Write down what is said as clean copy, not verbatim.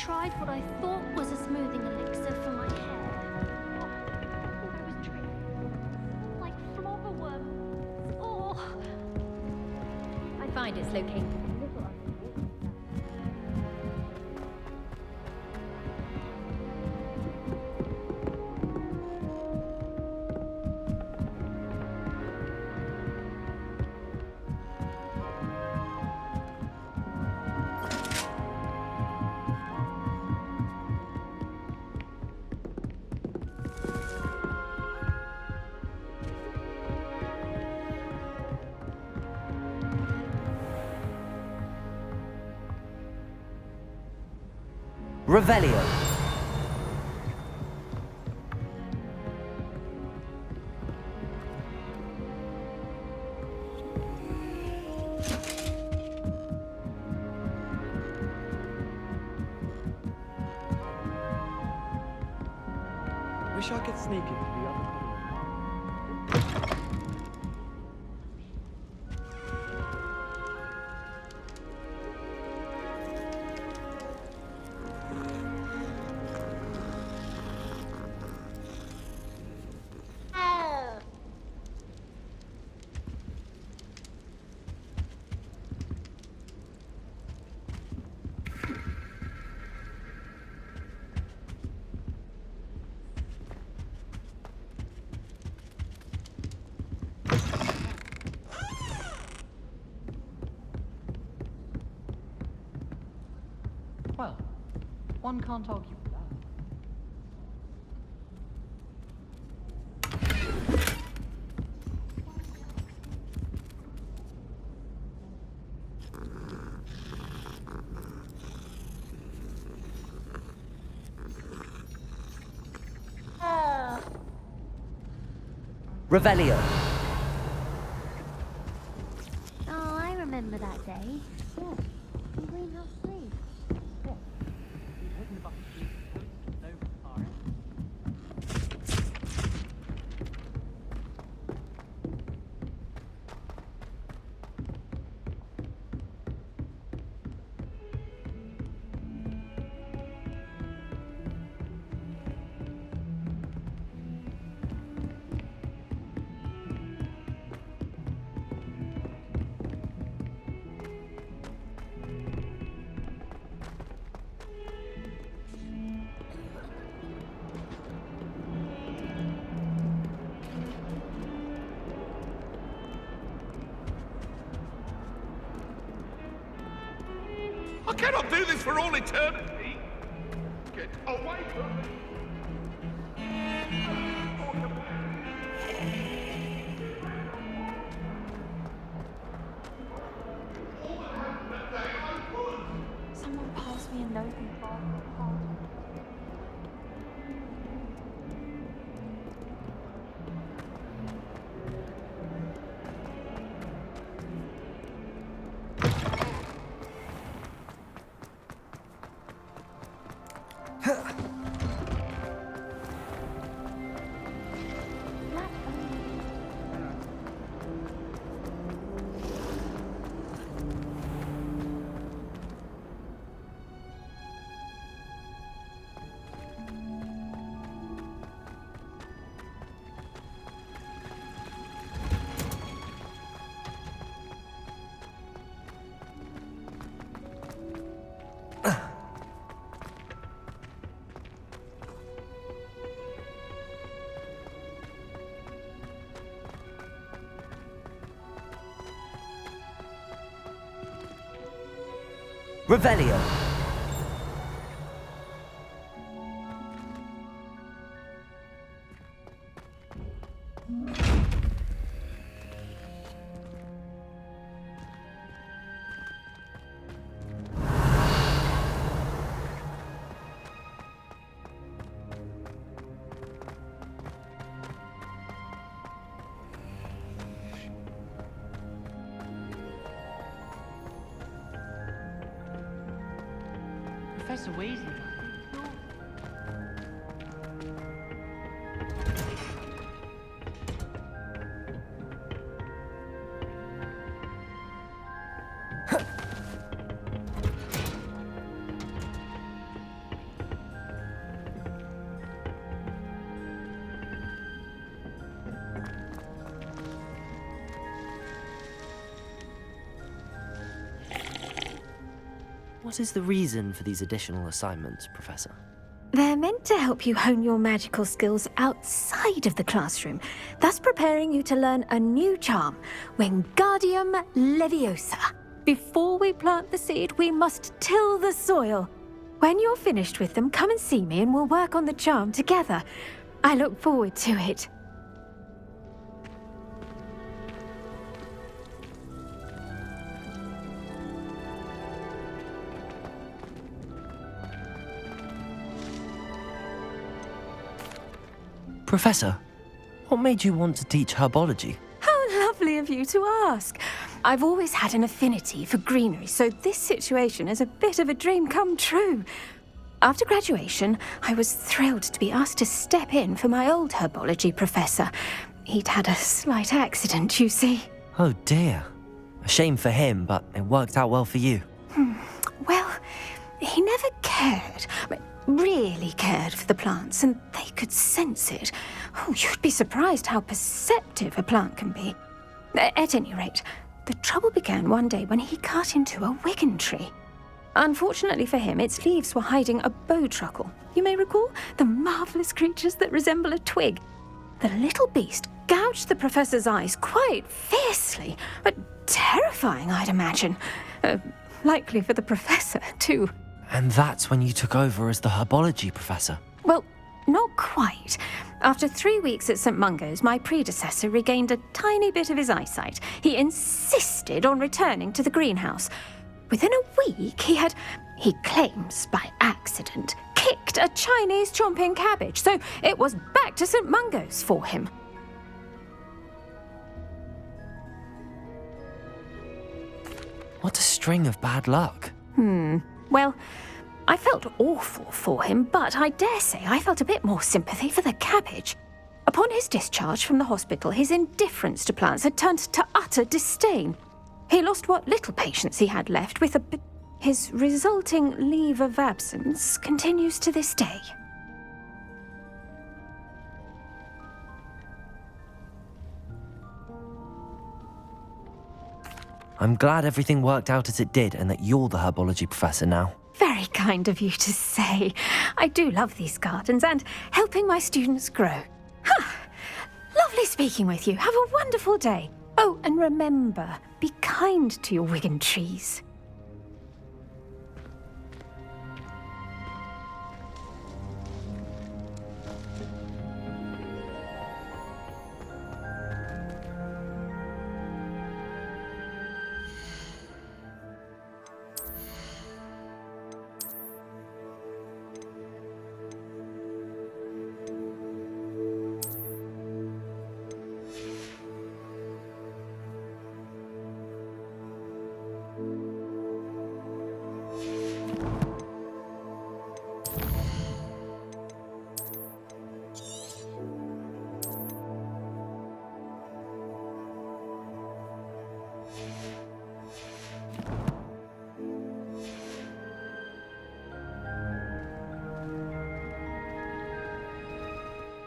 tried what I thought was a smoothing elixir for my hair. Oh, I was treated like flopper worms. Oh. I find it's located a little under. Revelio. Wish I could sneak into the other. Well, one can't argue with that. Revelio. Oh, I remember that day. Yeah, in Greenhouse 3. I cannot do this for all eternity! Get away from me! Someone passed me a note in the bar. Revelio. Professor Weasley. What is the reason for these additional assignments, Professor? They're meant to help you hone your magical skills outside of the classroom, thus preparing you to learn a new charm, Wingardium Leviosa. Before we plant the seed, we must till the soil. When you're finished with them, come and see me and we'll work on the charm together. I look forward to it. Professor, what made you want to teach herbology? How lovely of you to ask. I've always had an affinity for greenery, so this situation is a bit of a dream come true. After graduation, I was thrilled to be asked to step in for my old herbology professor. He'd had a slight accident, you see. Oh dear. A shame for him, but it worked out well for you. Well, he never really cared for the plants, and they could sense it. Oh, you'd be surprised how perceptive a plant can be. At any rate, the trouble began one day when he cut into a wigan tree. Unfortunately for him, its leaves were hiding a bowtruckle. You may recall the marvellous creatures that resemble a twig. The little beast gouged the professor's eyes quite fiercely, but terrifying, I'd imagine. Likely for the professor, too. And that's when you took over as the herbology professor? Well, not quite. After 3 weeks at St. Mungo's, my predecessor regained a tiny bit of his eyesight. He insisted on returning to the greenhouse. Within a week, he claims by accident, kicked a Chinese chomping cabbage, so it was back to St. Mungo's for him. What a string of bad luck. Well, I felt awful for him, but I dare say I felt a bit more sympathy for the cabbage. Upon his discharge from the hospital, his indifference to plants had turned to utter disdain. He lost what little patience he had left with his resulting leave of absence continues to this day. I'm glad everything worked out as it did and that you're the herbology professor now. Very kind of you to say. I do love these gardens and helping my students grow. Lovely speaking with you. Have a wonderful day. Oh, and remember, be kind to your wigan trees.